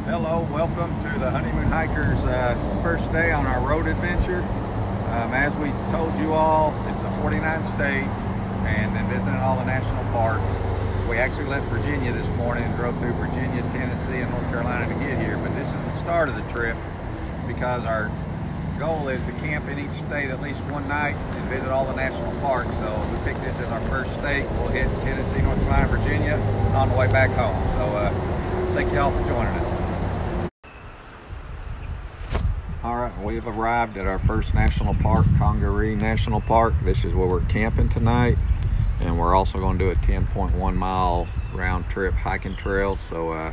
Hello, welcome to the Honeymoon Hikers first day on our road adventure. As we told you all, it's a 49 states and then visiting all the national parks. We actually left Virginia this morning and drove through Virginia, Tennessee, and North Carolina to get here, but this is the start of the trip because our goal is to camp in each state at least one night and visit all the national parks. So we picked this as our first state. We'll hit Tennessee, North Carolina, Virginia on the way back home. So thank you all for joining us. All right, we've arrived at our first national park, Congaree National Park. This is where we're camping tonight, and we're also going to do a 10.1 mile round trip hiking trail. So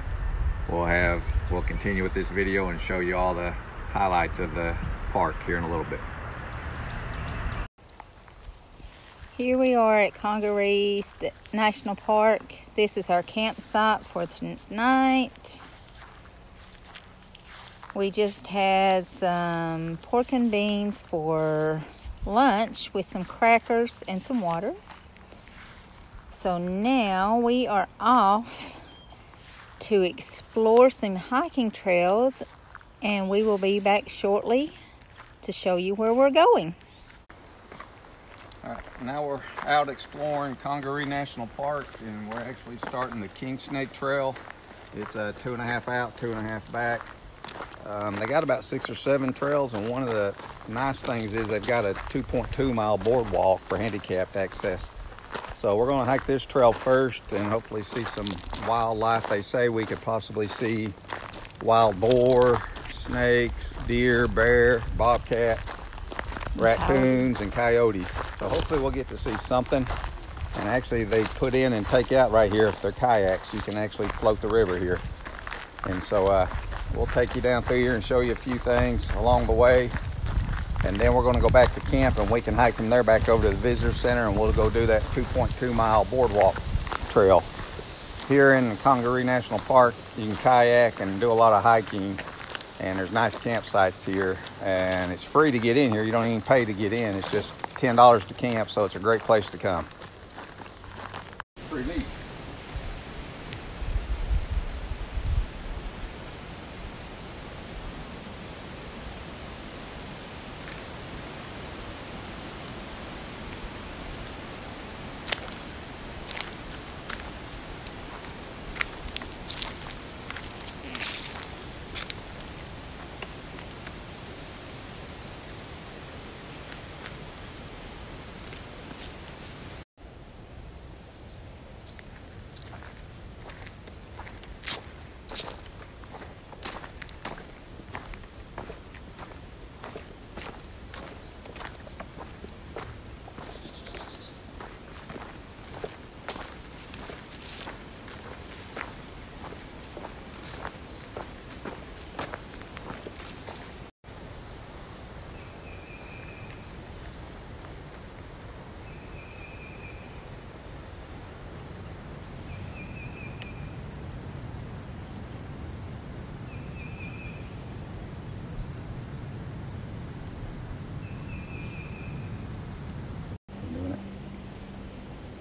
we'll continue with this video and show you all the highlights of the park here in a little bit. Here we are at Congaree National Park. This is our campsite for tonight. We just had some pork and beans for lunch with some crackers and some water. So now we are off to explore some hiking trails, and we will be back shortly to show you where we're going. All right, now we're out exploring Congaree National Park, and we're actually starting the King Snake Trail. It's 2.5 out, 2.5 back. They got about 6 or 7 trails, and one of the nice things is they've got a 2.2 mile boardwalk for handicapped access. So we're going to hike this trail first and hopefully see some wildlife. They say we could possibly see wild boar, snakes, deer, bear, bobcat, raccoons, and coyotes. So hopefully we'll get to see something. And actually they put in and take out right here, if they're kayaks, you can actually float the river here. And so we'll take you down through here and show you a few things along the way. And then we're going to go back to camp, and we can hike from there back over to the visitor center, and we'll go do that 2.2 mile boardwalk trail. Here in Congaree National Park, you can kayak and do a lot of hiking, and there's nice campsites here, and it's free to get in here. You don't even pay to get in. It's just $10 to camp, so it's a great place to come. Pretty neat.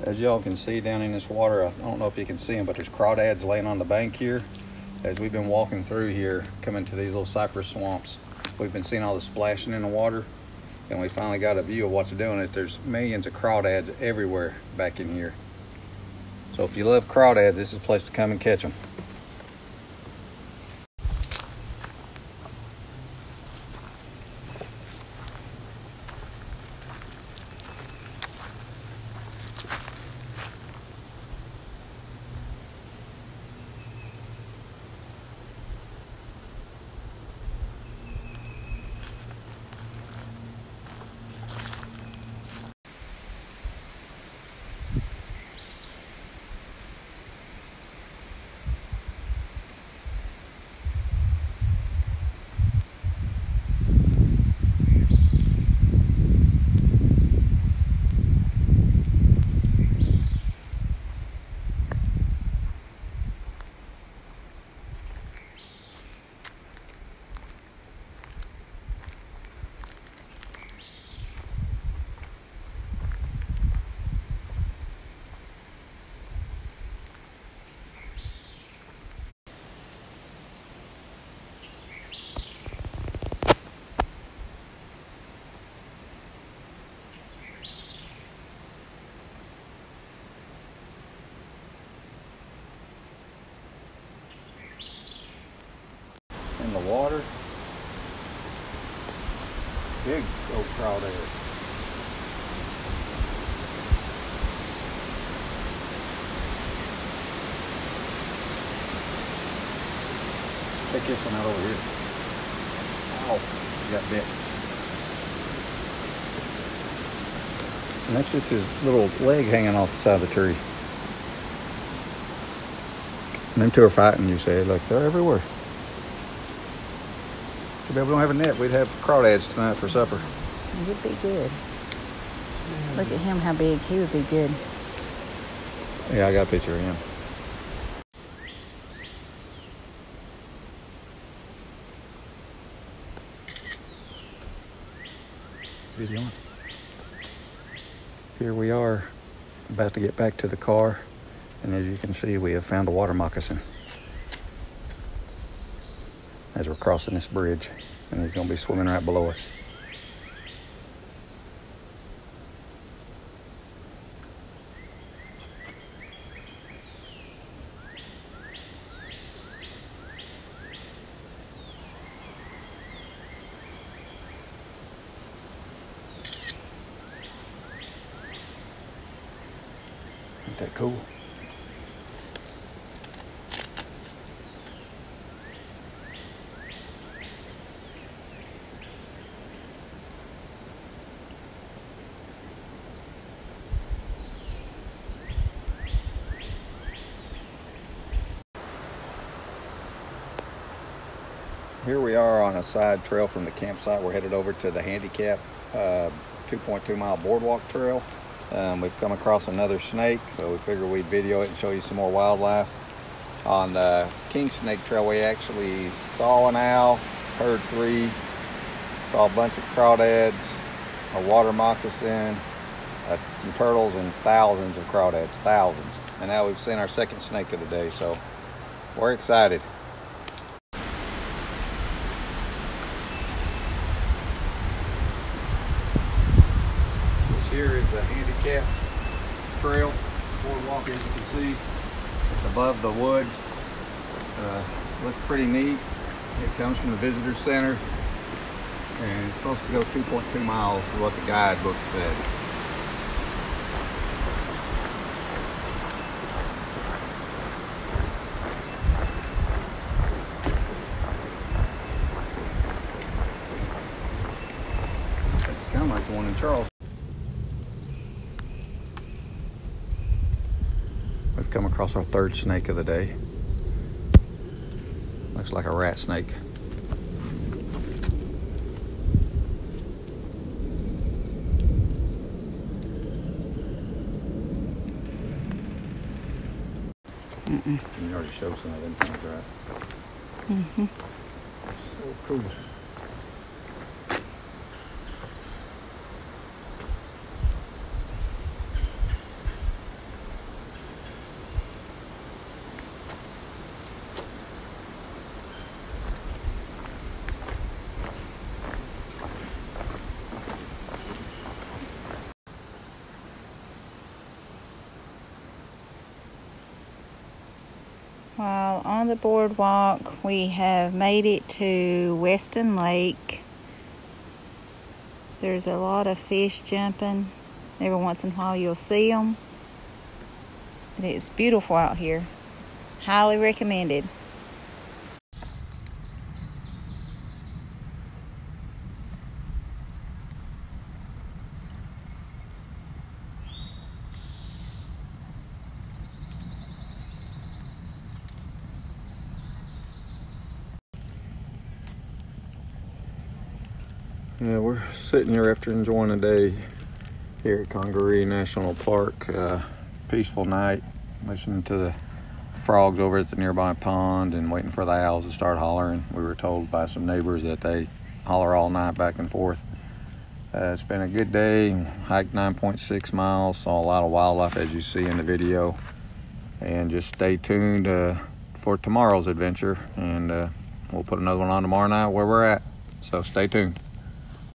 As y'all can see down in this water, I don't know if you can see them, but there's crawdads laying on the bank here. As we've been walking through here, coming to these little cypress swamps, we've been seeing all the splashing in the water, and we finally got a view of what's doing it. There's millions of crawdads everywhere back in here. So if you love crawdads, this is a place to come and catch them. in the water. Big old crawdad. Check this one out over here. Ow, he got bit. And that's just his little leg hanging off the side of the tree. And them two are fighting, you say. Look, they're everywhere. Too bad we don't have a net. We'd have crawdads tonight for supper. He'd be good. Look at him, how big. He would be good. Yeah, I got a picture of him. Video on. Here we are, about to get back to the car, and as you can see, we have found a water moccasin as we're crossing this bridge, and he's going to be swimming right below us. Ain't that cool? Here we are on a side trail from the campsite. We're headed over to the handicap 2.2 mile boardwalk trail. We've come across another snake, so we figured we'd video it and show you some more wildlife. On the king snake trail, we actually saw an owl, heard 3, saw a bunch of crawdads, a water moccasin, some turtles, and thousands of crawdads, thousands. And now we've seen our second snake of the day, so we're excited. Here is the handicap trail, boardwalk, as you can see. It's above the woods. Looks pretty neat. It comes from the visitor center, and it's supposed to go 2.2 miles, is what the guidebook said. It's kind of like the one in Charles. We've come across our third snake of the day. Looks like a rat snake. You already showed some of them things, right? So cool. While on the boardwalk, we have made it to Weston Lake. There's a lot of fish jumping. Every once in a while you'll see them. It's beautiful out here. Highly recommended. Yeah, we're sitting here after enjoying a day here at Congaree National Park. Peaceful night, listening to the frogs over at the nearby pond and waiting for the owls to start hollering. We were told by some neighbors that they holler all night back and forth. It's been a good day. Hiked 9.6 miles, saw a lot of wildlife as you see in the video. And just stay tuned for tomorrow's adventure, and we'll put another one on tomorrow night where we're at. So stay tuned.